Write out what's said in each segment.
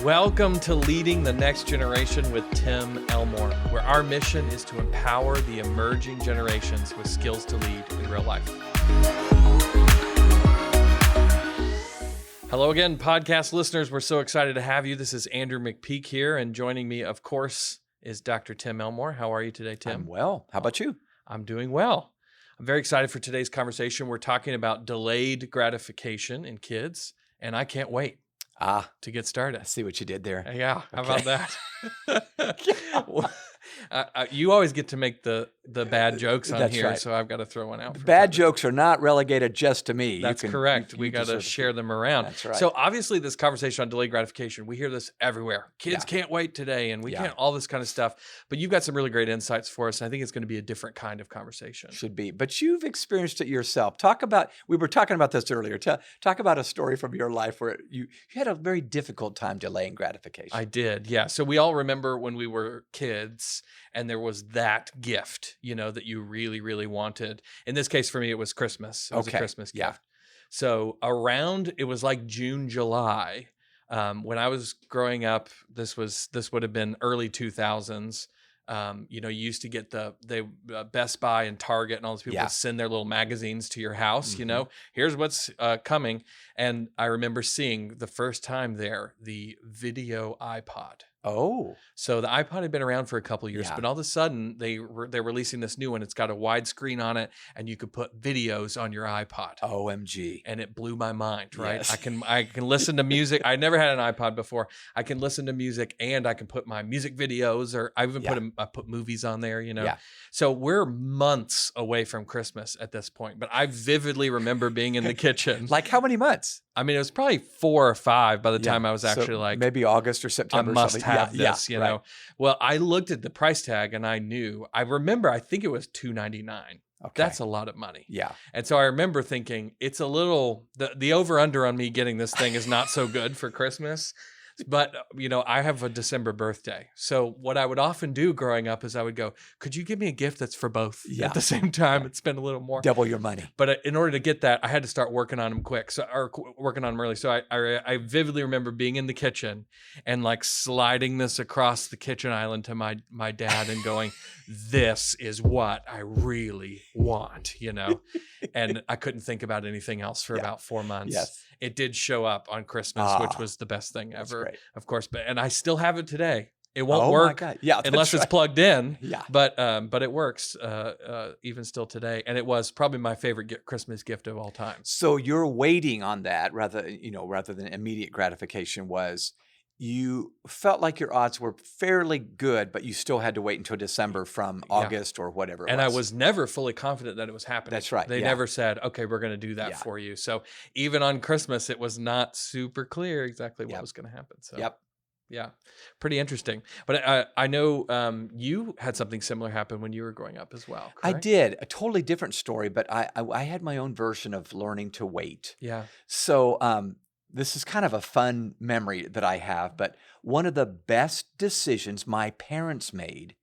Welcome to Leading the Next Generation with Tim Elmore, where our mission is to empower the emerging generations with skills to lead in real life. Hello again, podcast listeners. We're so excited to have you. This is Andrew McPeak here, and joining me, of course, is Dr. Tim Elmore. How are you today, Tim? I'm well. How about you? I'm doing well. I'm very excited for today's conversation. We're talking about delayed gratification in kids, and I can't wait to get started. I see what you did there. Yeah, how about that? You always get to make the bad jokes on That's here, right. So I've got to throw one out. Bad jokes are not relegated just to me. That's correct. We got to share them around. That's right. So obviously this conversation on delayed gratification, we hear this everywhere. Kids can't wait today, and we can't, all this kind of stuff. But you've got some really great insights for us. And I think it's going to be a different kind of conversation. Should be. But you've experienced it yourself. We were talking about this earlier. Talk about a story from your life where you had a very difficult time delaying gratification. I did, yeah. So we all remember when we were kids and there was that gift, that you really, really wanted. In this case, for me, it was Christmas. It was a Christmas gift. So it was like June, July. When I was growing up, this would have been early 2000s. You used to get the Best Buy and Target and all those people would send their little magazines to your house, Mm-hmm. Here's what's coming. And I remember seeing the first time there, the video iPod. Oh. So the iPod had been around for a couple of years, but all of a sudden they're releasing this new one. It's got a wide screen on it, and you could put videos on your iPod. OMG. And it blew my mind, right? Yes. I can listen to music. I never had an iPod before. I can listen to music, and I can put my music videos, or I even put movies on there, Yeah. So we're months away from Christmas at this point, but I vividly remember being in the kitchen. Like how many months? I mean, it was probably 4 or 5 by the time I was actually So maybe August or September. I must have something. this, Right. Well, I looked at the price tag and I think it was $2.99. Okay. That's a lot of money. Yeah. And so I remember thinking it's a little, the over under on me getting this thing is not so good for Christmas. But, I have a December birthday. So what I would often do growing up is I would go, could you give me a gift that's for both at the same time and spend a little more? Double your money. But in order to get that, I had to start working on them quick. Working on them early. So I vividly remember being in the kitchen and like sliding this across the kitchen island to my dad and going, this is what I really want, And I couldn't think about anything else for about 4 months. Yes. It did show up on Christmas, which was the best thing ever, great. of course. And I still have it today. It won't My work God. Yeah, unless it's plugged in. Yeah. But it works even still today. And it was probably my favorite Christmas gift of all time. So you're waiting on that rather than immediate gratification. You felt like your odds were fairly good, but you still had to wait until December from August or whatever it was. And I was never fully confident that it was happening. That's right. They never said, okay, we're going to do that for you. So even on Christmas, it was not super clear exactly what was going to happen. So yeah, pretty interesting. But I know you had something similar happen when you were growing up as well, correct? I did. A totally different story, but I had my own version of learning to wait. Yeah. So this is kind of a fun memory that I have, but one of the best decisions my parents made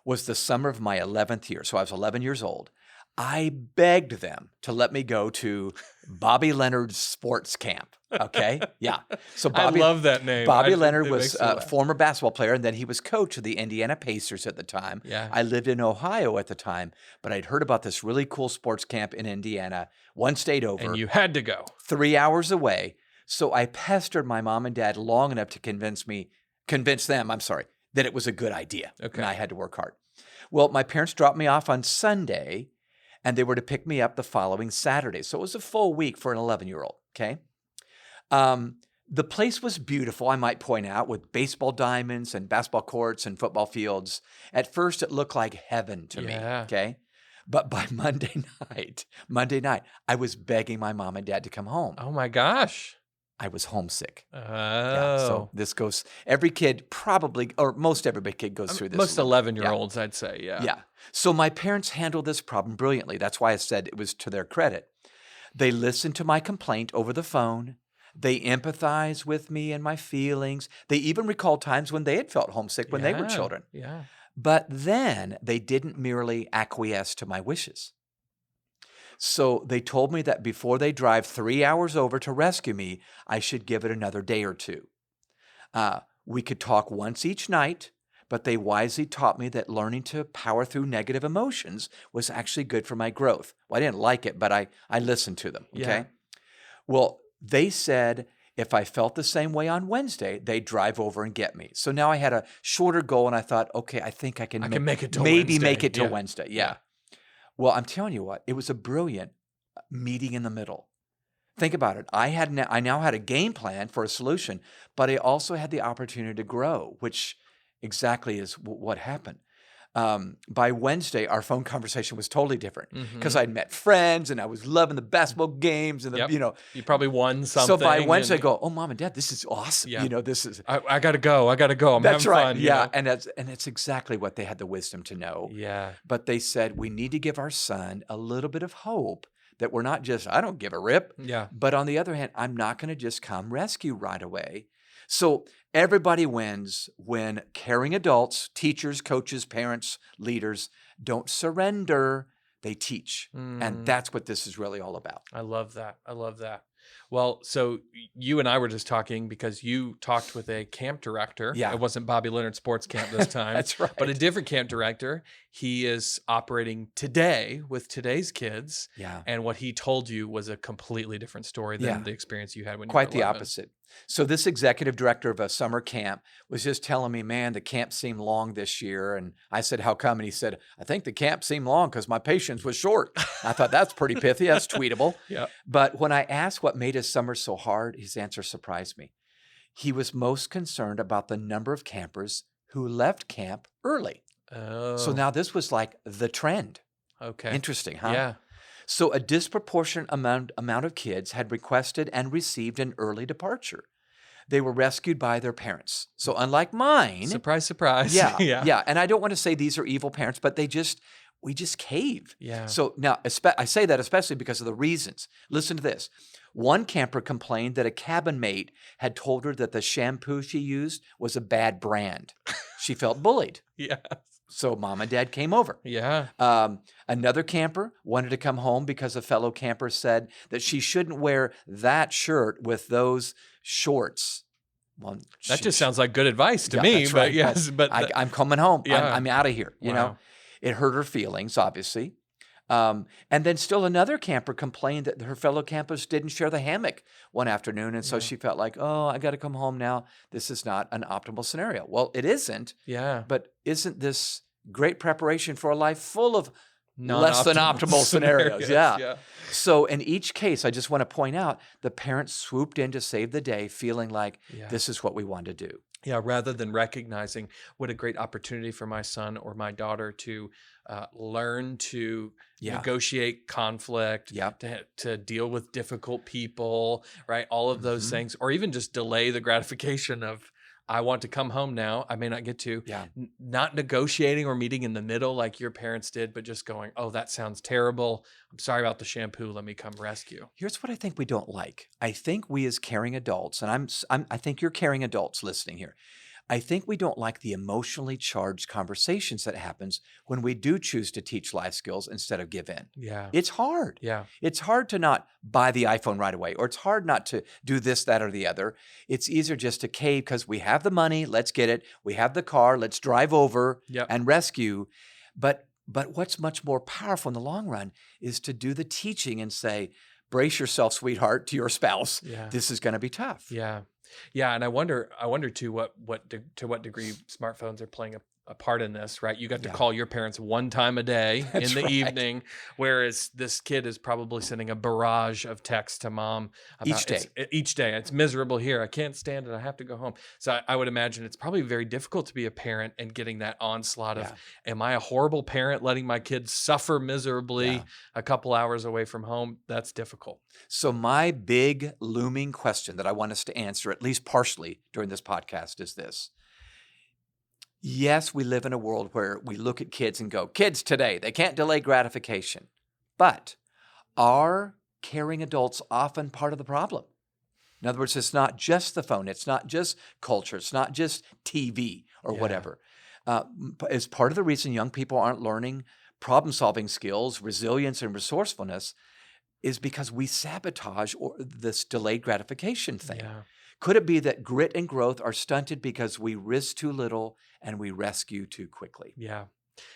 was the summer of my 11th year. So I was 11 years old. I begged them to let me go to Bobby Leonard's sports camp. Okay. Yeah. So I love that name. Bobby Leonard was a former basketball player, and then he was coach of the Indiana Pacers at the time. Yeah. I lived in Ohio at the time, but I'd heard about this really cool sports camp in Indiana, one state over. And you had to go. 3 hours away. So I pestered my mom and dad long enough to convince them, that it was a good idea. Okay. And I had to work hard. Well, my parents dropped me off on Sunday, and they were to pick me up the following Saturday. So it was a full week for an 11-year-old, okay? The place was beautiful, I might point out, with baseball diamonds and basketball courts and football fields. At first, it looked like heaven to me, okay? But by Monday night, I was begging my mom and dad to come home. Oh my gosh. I was homesick. Oh. Yeah, so this goes, every kid probably, or most every kid goes through this. Most 11-year-olds, I'd say, yeah. Yeah. So my parents handled this problem brilliantly. That's why I said it was to their credit. They listened to my complaint over the phone. They empathized with me and my feelings. They even recalled times when they had felt homesick when they were children. Yeah. But then they didn't merely acquiesce to my wishes. So they told me that before they drive 3 hours over to rescue me, I should give it another day or two. We could talk once each night, but they wisely taught me that learning to power through negative emotions was actually good for my growth. Well, I didn't like it, but I listened to them, okay? Yeah. Well, they said if I felt the same way on Wednesday, they'd drive over and get me. So now I had a shorter goal, and I thought, okay, I think I can make it till maybe Wednesday. make it till Yeah. Wednesday. Yeah. Well, I'm telling you what, it was a brilliant meeting in the middle. Think about it. I now had a game plan for a solution, but I also had the opportunity to grow, which exactly is what happened. By Wednesday, our phone conversation was totally different because I'd met friends and I was loving the basketball games and Yep. You probably won something. So by Wednesday, I go, oh, Mom and Dad, this is awesome. Yeah. This is. I gotta go. I'm That's having right. fun. Yeah, and it's exactly what they had the wisdom to know. Yeah. But they said we need to give our son a little bit of hope that we're not just, I don't give a rip. Yeah. But on the other hand, I'm not going to just come rescue right away. So everybody wins when caring adults, teachers, coaches, parents, leaders don't surrender. They teach. And that's what this is really all about. I love that. Well, so you and I were just talking because you talked with a camp director. Yeah. It wasn't Bobby Leonard Sports Camp this time. That's right. But a different camp director. He is operating today with today's kids. Yeah. And what he told you was a completely different story than the experience you had when you were Quite the 11. opposite. So this executive director of a summer camp was just telling me, man, the camp seemed long this year. And I said, how come? And he said, I think the camp seemed long because my patience was short. I thought that's pretty pithy. That's tweetable. Yeah. But when I asked what made his summer so hard, his answer surprised me. He was most concerned about the number of campers who left camp early. Oh. So now this was like the trend. Okay. Interesting, huh? Yeah. So a disproportionate amount of kids had requested and received an early departure. They were rescued by their parents. So unlike mine. Surprise, surprise. Yeah. Yeah. Yeah. And I don't want to say these are evil parents, but we just cave. Yeah. So now I say that especially because of the reasons. Listen to this. One camper complained that a cabin mate had told her that the shampoo she used was a bad brand. She felt bullied. Yeah. So Mom and Dad came over. Yeah. Another camper wanted to come home because a fellow camper said that she shouldn't wear that shirt with those shorts. Well, that just sounds like good advice to me. That's but right. Yes, but I'm coming home. Yeah. I'm out of here. You know, it hurt her feelings, obviously. And then still another camper complained that her fellow campers didn't share the hammock one afternoon. And so she felt like, oh, I got to come home now. This is not an optimal scenario. Well, it isn't. Yeah. But isn't this great preparation for a life full of less than optimal scenarios? Yeah. So in each case, I just want to point out the parents swooped in to save the day, feeling like this is what we want to do. Yeah, rather than recognizing what a great opportunity for my son or my daughter to learn to negotiate conflict, to deal with difficult people, right? All of those things, or even just delay the gratification of, I want to come home now. I may not get to. Yeah. Not negotiating or meeting in the middle like your parents did, but just going, oh, that sounds terrible. I'm sorry about the shampoo. Let me come rescue. Here's what I think we don't like. I think we as caring adults, and I think you're caring adults listening here. I think we don't like the emotionally charged conversations that happens when we do choose to teach life skills instead of give in. Yeah. It's hard. Yeah. It's hard to not buy the iPhone right away, or it's hard not to do this, that, or the other. It's easier just to cave because we have the money, let's get it. We have the car, let's drive over and rescue. But what's much more powerful in the long run is to do the teaching and say, brace yourself, sweetheart, to your spouse. Yeah. This is going to be tough. Yeah. Yeah. And I wonder to what degree smartphones are playing a part in this, right? You got to call your parents one time a day in the evening, whereas this kid is probably sending a barrage of texts to mom about each day. It's miserable here. I can't stand it. I have to go home. So I would imagine it's probably very difficult to be a parent and getting that onslaught of, am I a horrible parent letting my kids suffer miserably a couple hours away from home? That's difficult. So my big looming question that I want us to answer, at least partially during this podcast, is this. Yes, we live in a world where we look at kids and go, kids today, they can't delay gratification. But are caring adults often part of the problem? In other words, it's not just the phone. It's not just culture. It's not just TV or whatever. As part of the reason young people aren't learning problem-solving skills, resilience, and resourcefulness, is because we sabotage this delayed gratification thing. Yeah. Could it be that grit and growth are stunted because we risk too little and we rescue too quickly? Yeah.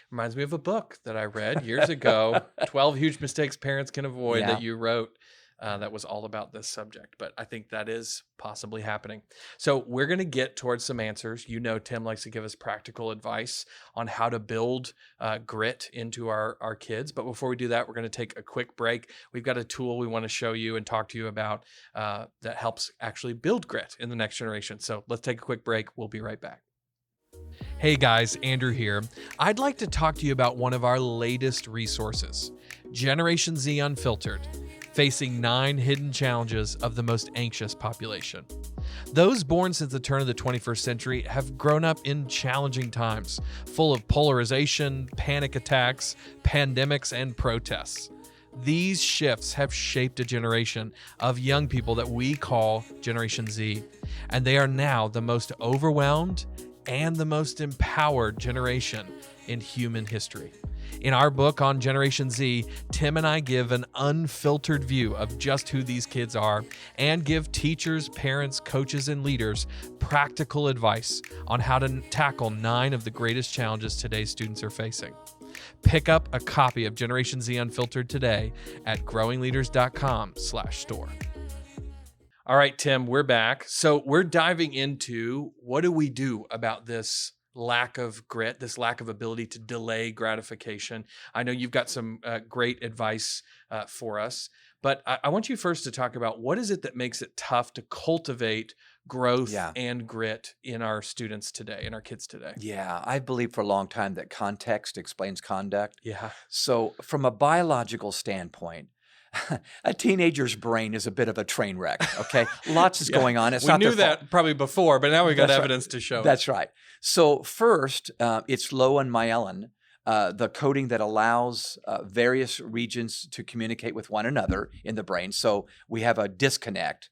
Reminds me of a book that I read years ago, 12 Huge Mistakes Parents Can Avoid, Yeah. that you wrote. That was all about this subject, but I think that is possibly happening. So we're going to get towards some answers. You know, Tim likes to give us practical advice on how to build grit into our kids. But before we do that, we're going to take a quick break. We've got a tool we want to show you and talk to you about that helps actually build grit in the next generation. So let's take a quick break. We'll be right back. Hey guys, Andrew here. I'd like to talk to you about one of our latest resources, Generation Z Unfiltered, facing 9 hidden challenges of the most anxious population. Those born since the turn of the 21st century have grown up in challenging times, full of polarization, panic attacks, pandemics, and protests. These shifts have shaped a generation of young people that we call Generation Z, and they are now the most overwhelmed and the most empowered generation in human history. In our book on Generation Z, Tim and I give an unfiltered view of just who these kids are and give teachers, parents, coaches, and leaders practical advice on how to tackle 9 of the greatest challenges today's students are facing. Pick up a copy of Generation Z Unfiltered today at growingleaders.com/store. All right, Tim, we're back. So we're diving into what do we do about this lack of grit, this lack of ability to delay gratification. I know you've got some great advice for us, but I want you first to talk about what is it that makes it tough to cultivate growth and grit in our students today, in our kids today. Yeah, I believe for a long time that context explains conduct. Yeah. So from a biological standpoint, a teenager's brain is a bit of a train wreck, okay? Lots is going on. It's we not knew their that fault. probably before, but now we got That's evidence to show That's right. So first, it's low on myelin, the coating that allows various regions to communicate with one another in the brain. So we have a disconnect.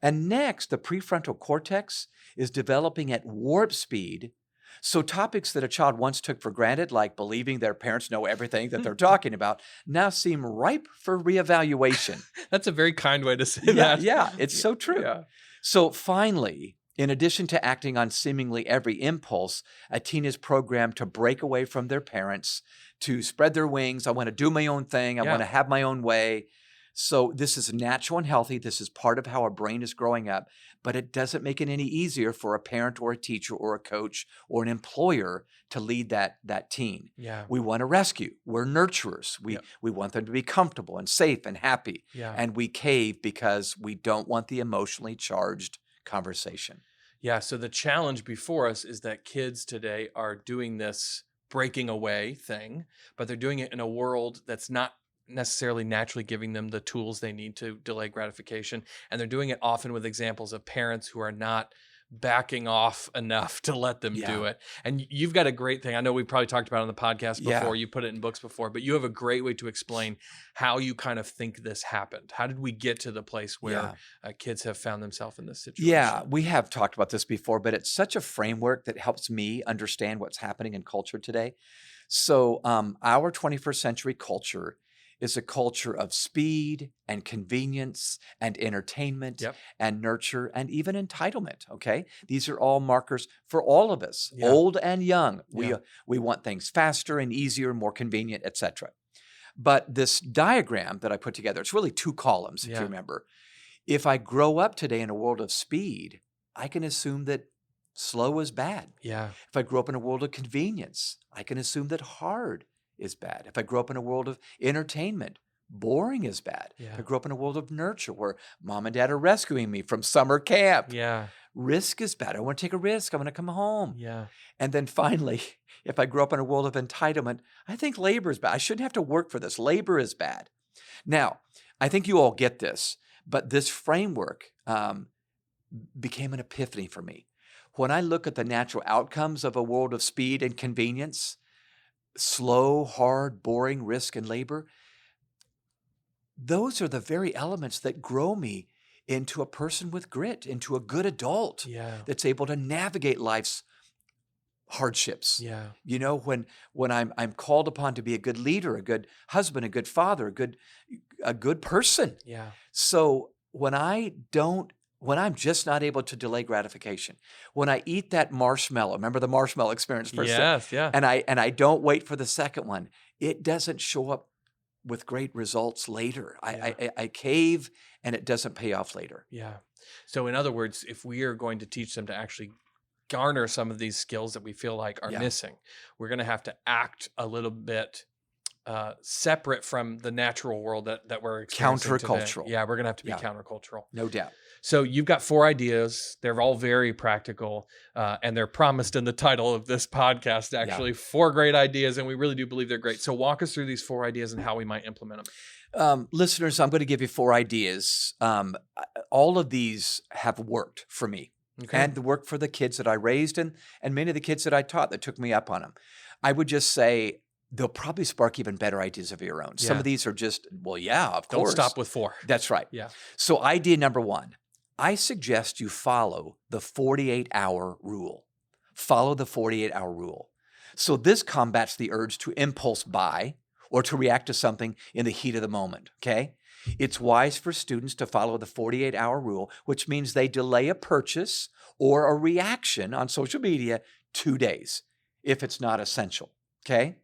And next, the prefrontal cortex is developing at warp speed. So topics that a child once took for granted, like believing their parents know everything that they're talking about, now seem ripe for reevaluation. That's a very kind way to say that. Yeah, it's so true. Yeah. So finally, in addition to acting on seemingly every impulse, a teen is programmed to break away from their parents, to spread their wings. I want to do my own thing. I want to have my own way. So this is natural and healthy. This is part of how our brain is growing up, but it doesn't make it any easier for a parent or a teacher or a coach or an employer to lead that teen. Yeah. We want to rescue. We're nurturers. We want them to be comfortable and safe and happy. Yeah. And we cave because we don't want the emotionally charged conversation. Yeah. So the challenge before us is that kids today are doing this breaking away thing, but they're doing it in a world that's not necessarily naturally giving them the tools they need to delay gratification. And they're doing it often with examples of parents who are not backing off enough to let them do it. And you've got a great thing. I know we probably talked about it on the podcast before. You put it in books before, but you have a great way to explain how you kind of think this happened. How did we get to the place where kids have found themselves in this situation? Yeah, we have talked about this before, but it's such a framework that helps me understand what's happening in culture today. So our 21st century culture is a culture of speed and convenience and entertainment and nurture and even entitlement, okay? These are all markers for all of us, old and young. We want things faster and easier, more convenient, etc. But this diagram that I put together, it's really 2 columns, if you remember. If I grow up today in a world of speed, I can assume that slow is bad. Yeah. If I grow up in a world of convenience, I can assume that hard is bad. If I grow up in a world of entertainment, boring is bad. If I grow up in a world of nurture where mom and dad are rescuing me from summer camp, risk is bad. I want to take a risk. I want to come home. And then finally, if I grow up in a world of entitlement, I think labor is bad. I shouldn't have to work for this. Labor is bad. Now, I think you all get this, but this framework became an epiphany for me. When I look at the natural outcomes of a world of speed and convenience, slow, hard, boring, risk, and labor, those are the very elements that grow me into a person with grit, into a good adult that's able to navigate life's hardships. Yeah. You know, when I'm called upon to be a good leader, a good husband, a good father, a good person. Yeah. So when I'm just not able to delay gratification, when I eat that marshmallow, remember the marshmallow experience first? Yes. Yeah. And I don't wait for the second one, it doesn't show up with great results later. I cave and it doesn't pay off later. Yeah. So in other words, if we are going to teach them to actually garner some of these skills that we feel like are missing, we're going to have to act a little bit separate from the natural world that we're experiencing Countercultural. Today. Yeah, we're going to have to be countercultural. No doubt. So you've got 4 ideas. They're all very practical, and they're promised in the title of this podcast, actually, 4 great ideas, and we really do believe they're great. So walk us through these 4 ideas and how we might implement them. Listeners, I'm going to give you 4 ideas. All of these have worked for me and worked for the kids that I raised and many of the kids that I taught that took me up on them. I would just say they'll probably spark even better ideas of your own. Some of these are just, of course. Don't stop with 4. That's right. Yeah. So idea number 1, I suggest you follow the 48-hour rule. Follow the 48-hour rule. So this combats the urge to impulse buy or to react to something in the heat of the moment, okay? It's wise for students to follow the 48-hour rule, which means they delay a purchase or a reaction on social media 2 days if it's not essential, okay?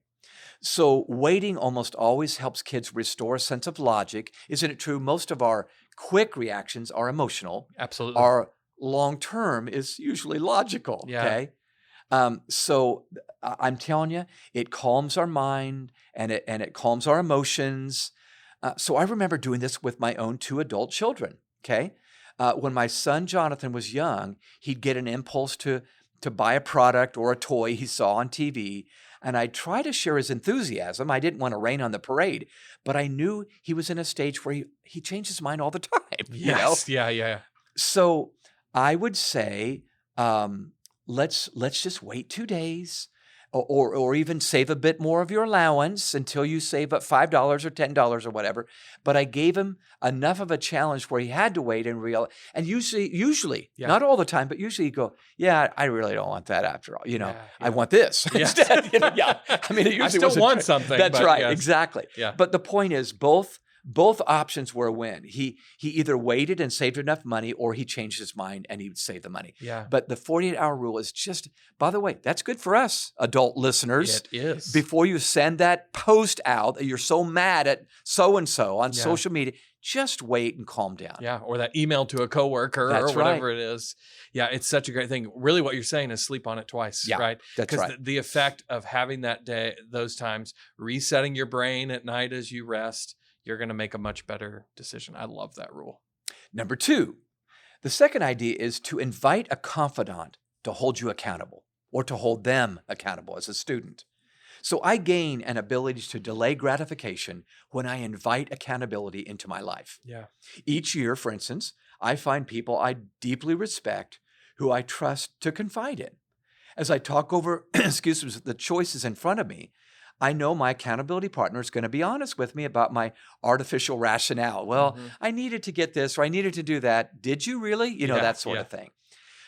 So waiting almost always helps kids restore a sense of logic. Isn't it true? Most of our quick reactions are emotional. Absolutely. Our long-term is usually logical, okay? So I'm telling you, it calms our mind and it calms our emotions. So I remember doing this with my own 2 adult children, okay? When my son Jonathan was young, he'd get an impulse to buy a product or a toy he saw on TV, and I'd try to share his enthusiasm. I didn't want to rain on the parade, but I knew he was in a stage where he changed his mind all the time. Yes, you know? yeah. So I would say, let's just wait 2 days, or even save a bit more of your allowance until you save up $5 or $10 or whatever. But I gave him enough of a challenge where he had to wait and usually, not all the time, but usually you go, yeah, I really don't want that after all. I want this instead. I mean, it usually I still want something. That's right, yes. Exactly. Yeah. But the point is, both options were a win. He either waited and saved enough money, or he changed his mind and he would save the money. Yeah. But the 48-hour rule is just, by the way, that's good for us, adult listeners. It is. Before you send that post out that you're so mad at so-and-so on social media, just wait and calm down. Yeah, or that email to a coworker or whatever it is. Yeah, it's such a great thing. Really what you're saying is sleep on it twice, right? That's right. Because the effect of having that day, those times, resetting your brain at night as you rest, you're going to make a much better decision. I love that rule. Number 2, the second idea is to invite a confidant to hold you accountable or to hold them accountable as a student. So I gain an ability to delay gratification when I invite accountability into my life. Yeah. Each year, for instance, I find people I deeply respect who I trust to confide in. As I talk over, the choices in front of me, I know my accountability partner is going to be honest with me about my artificial rationale. Well, I needed to get this or I needed to do that. Did you really? That sort of thing.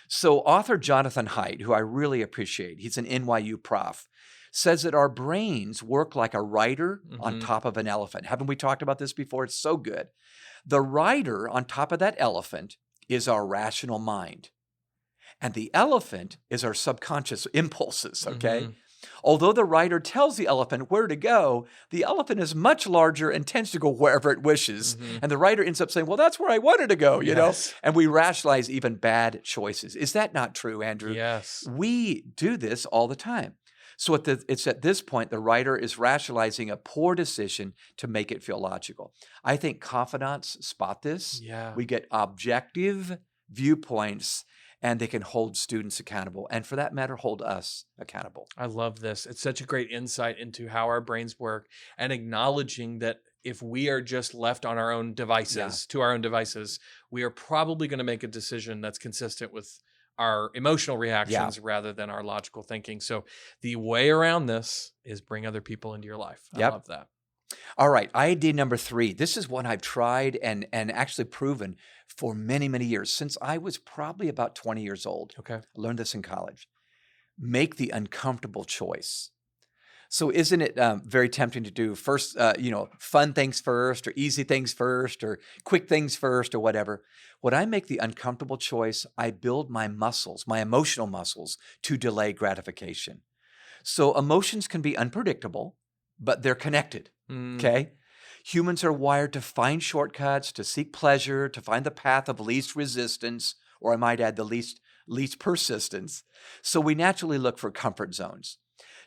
So author Jonathan Haidt, who I really appreciate, he's an NYU prof, says that our brains work like a rider on top of an elephant. Haven't we talked about this before? It's so good. The rider on top of that elephant is our rational mind. And the elephant is our subconscious impulses, okay? Although the rider tells the elephant where to go, the elephant is much larger and tends to go wherever it wishes. And the rider ends up saying, well, that's where I wanted to go, you know? And we rationalize even bad choices. Is that not true, Andrew? Yes. We do this all the time. So it's at this point, the writer is rationalizing a poor decision to make it feel logical. I think confidants spot this. Yeah. We get objective viewpoints and they can hold students accountable. And for that matter, hold us accountable. I love this. It's such a great insight into how our brains work and acknowledging that if we are just left on our own devices, to our own devices, we are probably going to make a decision that's consistent with our emotional reactions rather than our logical thinking. So the way around this is bring other people into your life. I love that. All right. Idea number 3. This is one I've tried and actually proven for many, many years, since I was probably about 20 years old. Okay. I learned this in college. make the uncomfortable choice. So isn't it very tempting to do first, fun things first or easy things first or quick things first or whatever? When I make the uncomfortable choice, I build my muscles, my emotional muscles, to delay gratification. So emotions can be unpredictable, but they're connected, okay? Humans are wired to find shortcuts, to seek pleasure, to find the path of least resistance, or I might add the least persistence. So we naturally look for comfort zones.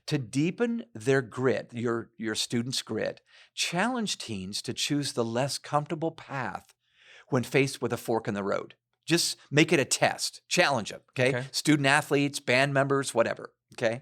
To deepen their grit, your students' grit, challenge teens to choose the less comfortable path when faced with a fork in the road. Just make it a test. Challenge them, okay? Student athletes, band members, whatever, okay?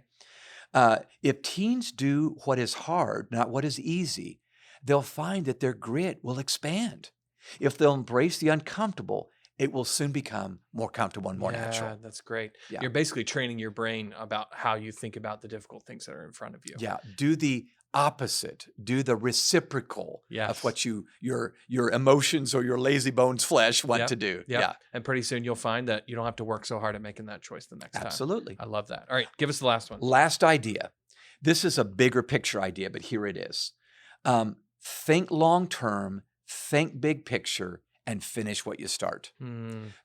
If teens do what is hard, not what is easy, they'll find that their grit will expand. If they'll embrace the uncomfortable, it will soon become more comfortable and more natural. That's great. Yeah. You're basically training your brain about how you think about the difficult things that are in front of you. Yeah. Do the opposite. Do the reciprocal of what your emotions or your lazy bones flesh want to do. Yeah. And pretty soon you'll find that you don't have to work so hard at making that choice the next time. Absolutely. I love that. All right. Give us the last one. Last idea. This is a bigger picture idea, but here it is. Think long-term, think big picture, and finish what you start.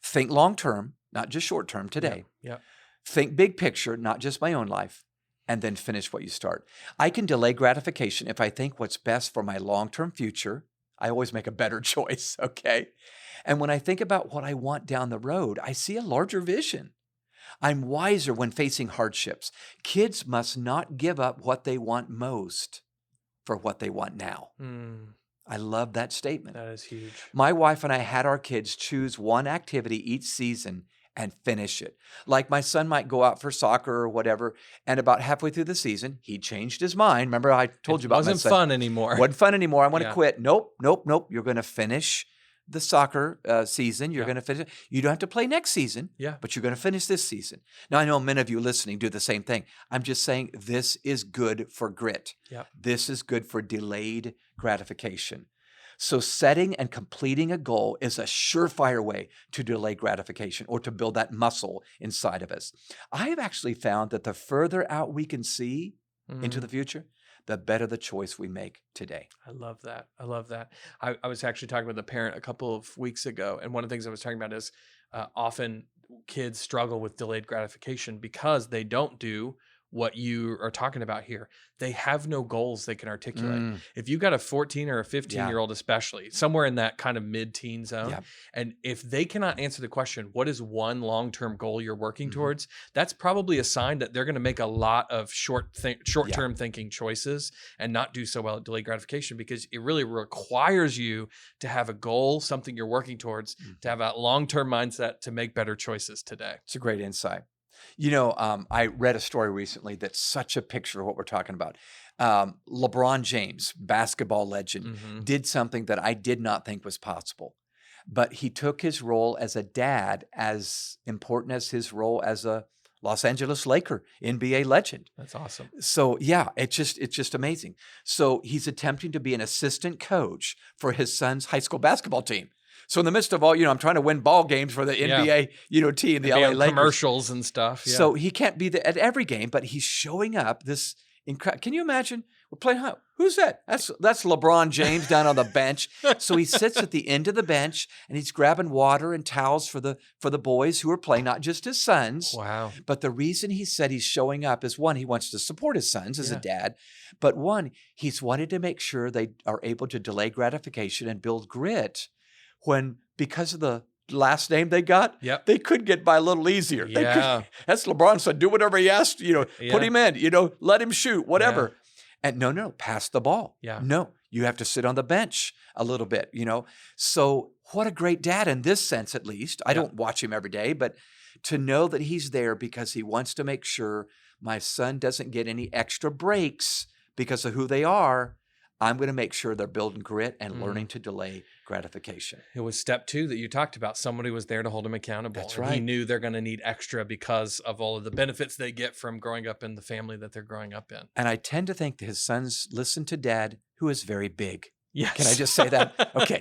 Think long-term, not just short-term today. Think big picture, not just my own life, and then finish what you start. I can delay gratification if I think what's best for my long-term future. I always make a better choice, okay? And when I think about what I want down the road, I see a larger vision. I'm wiser when facing hardships. Kids must not give up what they want most for what they want now. I love that statement. That is huge. My wife and I had our kids choose one activity each season and finish it. Like my son might go out for soccer or whatever, and about halfway through the season, he changed his mind. Remember I told you about my son. It wasn't fun anymore. Wasn't fun anymore. I want to quit. Nope. You're going to finish the soccer season. You're going to finish it. You don't have to play next season, but you're going to finish this season. Now, I know many of you listening do the same thing. I'm just saying this is good for grit. This is good for delayed gratification. So setting and completing a goal is a surefire way to delay gratification or to build that muscle inside of us. I have actually found that the further out we can see into the future, the better the choice we make today. I love that. I love that. I was actually talking with a parent a couple of weeks ago, and one of the things I was talking about is often kids struggle with delayed gratification because they don't do what you are talking about here. They have no goals they can articulate. If you got a 14 or a 15-year-old, especially somewhere in that kind of mid-teen zone, and if they cannot answer the question, what is one long-term goal you're working towards? That's probably a sign that they're going to make a lot of short-term thinking choices and not do so well at delayed gratification, because it really requires you to have a goal, something you're working towards, to have a long-term mindset to make better choices today. It's a great insight. You know, I read a story recently that's such a picture of what we're talking about. LeBron James, basketball legend, did something that I did not think was possible. But he took his role as a dad as important as his role as a Los Angeles Laker NBA legend. That's awesome. So yeah, it's just amazing. So he's attempting to be an assistant coach for his son's high school basketball team. So in the midst of all, I'm trying to win ball games for the NBA, team, the LA Lakers. Commercials and stuff. Yeah. So he can't be at every game, but he's showing up. Can you imagine? We're playing, who's that? That's LeBron James down on the bench. So he sits at the end of the bench and he's grabbing water and towels for the boys who are playing, not just his sons. Wow. But the reason he said he's showing up is, one, he wants to support his sons as a dad, but one, he's wanted to make sure they are able to delay gratification and build grit when, because of the last name they got, they could get by a little easier. That's LeBron said, do whatever he asked, put him in, let him shoot, whatever. And no, pass the ball. No, you have to sit on the bench a little bit, So what a great dad in this sense, at least. I don't watch him every day, but to know that he's there because he wants to make sure my son doesn't get any extra breaks because of who they are. I'm going to make sure they're building grit and learning to delay gratification. It was step 2 that you talked about. Somebody was there to hold him accountable. That's right. He knew they're going to need extra because of all of the benefits they get from growing up in the family that they're growing up in. And I tend to think that his sons listen to dad, who is very big. Yes. Can I just say that? Okay.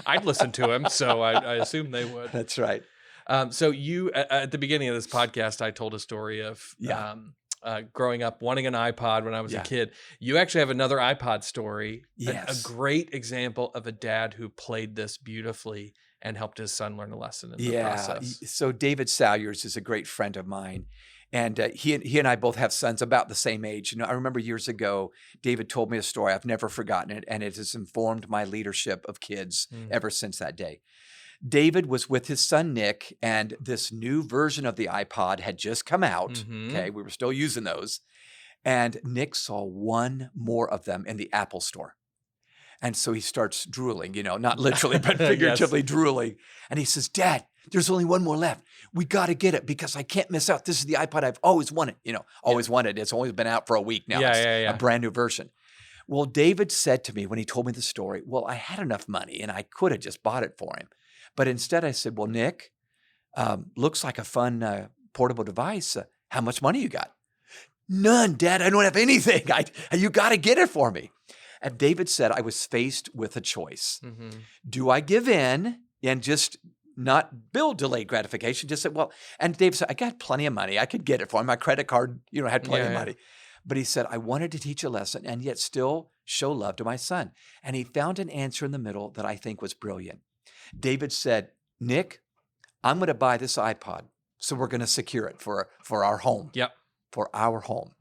I'd listen to him, so I assume they would. That's right. So you, at the beginning of this podcast, I told a story of growing up wanting an iPod when I was a kid. You actually have another iPod story. Yes. A great example of a dad who played this beautifully and helped his son learn a lesson in the process. So David Salyers is a great friend of mine. And he and I both have sons about the same age. You know, I remember years ago, David told me a story. I've never forgotten it. And it has informed my leadership of kids ever since that day. David was with his son, Nick, and this new version of the iPod had just come out. Okay, we were still using those. And Nick saw one more of them in the Apple store. And so he starts drooling, you know, not literally, but figuratively drooling. And he says, Dad, there's only one more left. We got to get it because I can't miss out. This is the iPod I've always wanted, you know, always wanted. It's only been out for a week now. It's a brand new version. Well, David said to me when he told me the story, well, I had enough money and I could have just bought it for him. But instead I said, well, Nick, looks like a fun portable device. How much money you got? None, Dad. I don't have anything. You got to get it for me. And David said, I was faced with a choice. Do I give in and just not build delayed gratification? Just say, well, and David said, I got plenty of money. I could get it for him. My credit card, you know, had plenty of money. But he said, I wanted to teach a lesson and yet still show love to my son. And he found an answer in the middle that I think was brilliant. David said, Nick, I'm going to buy this iPod. So we're going to secure it for our home. For our home.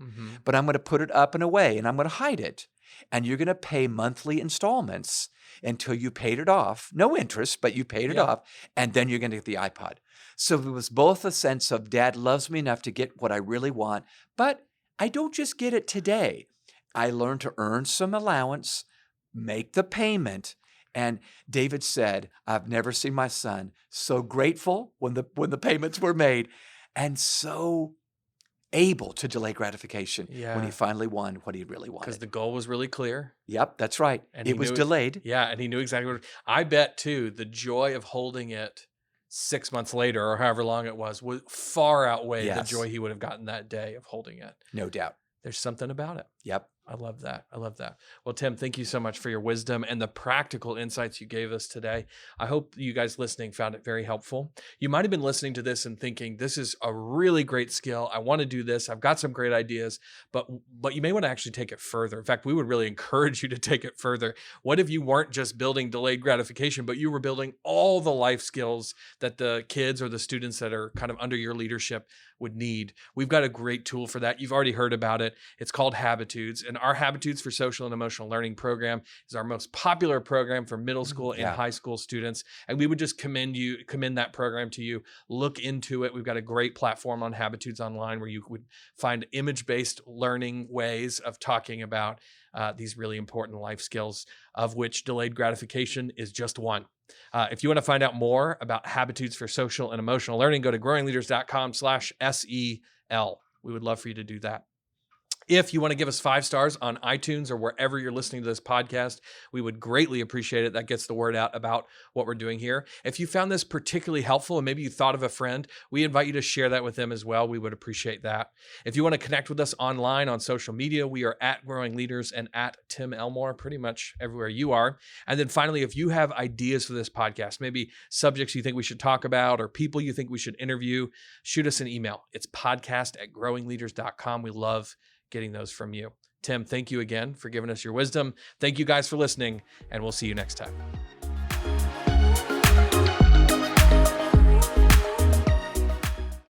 But I'm going to put it up and away and I'm going to hide it. And you're going to pay monthly installments until you paid it off. No interest, but you paid it off. And then you're going to get the iPod. So it was both a sense of Dad loves me enough to get what I really want, but I don't just get it today. I learned to earn some allowance, make the payment. And David said, I've never seen my son so grateful when the payments were made and so able to delay gratification when he finally won what he really wanted. Because the goal was really clear. Yep, that's right. And it was delayed. Yeah, and he knew exactly what. I bet too, the joy of holding it 6 months later or however long it was would far outweigh the joy he would have gotten that day of holding it. No doubt. There's something about it. Yep. I love that. I love that. Well, Tim, thank you so much for your wisdom and the practical insights you gave us today. I hope you guys listening found it very helpful. You might have been listening to this and thinking, this is a really great skill. I want to do this. I've got some great ideas, but you may want to actually take it further. In fact, we would really encourage you to take it further. What if you weren't just building delayed gratification, but you were building all the life skills that the kids or the students that are kind of under your leadership would need? We've got a great tool for that. You've already heard about it. It's called Habitudes, and our Habitudes for Social and Emotional Learning program is our most popular program for middle school and high school students. And we would just commend that program to you. Look into it. We've got a great platform on Habitudes Online where you would find image-based learning ways of talking about these really important life skills, of which delayed gratification is just one. If you want to find out more about Habitudes for Social and Emotional Learning, go to growingleaders.com/SEL. We would love for you to do that. If you want to give us 5 stars on iTunes or wherever you're listening to this podcast, we would greatly appreciate it. That gets the word out about what we're doing here. If you found this particularly helpful and maybe you thought of a friend, we invite you to share that with them as well. We would appreciate that. If you want to connect with us online on social media, we are at Growing Leaders and at Tim Elmore, pretty much everywhere you are. And then finally, if you have ideas for this podcast, maybe subjects you think we should talk about or people you think we should interview, shoot us an email. It's podcast@growingleaders.com. We love getting those from you. Tim, thank you again for giving us your wisdom. Thank you guys for listening, and we'll see you next time.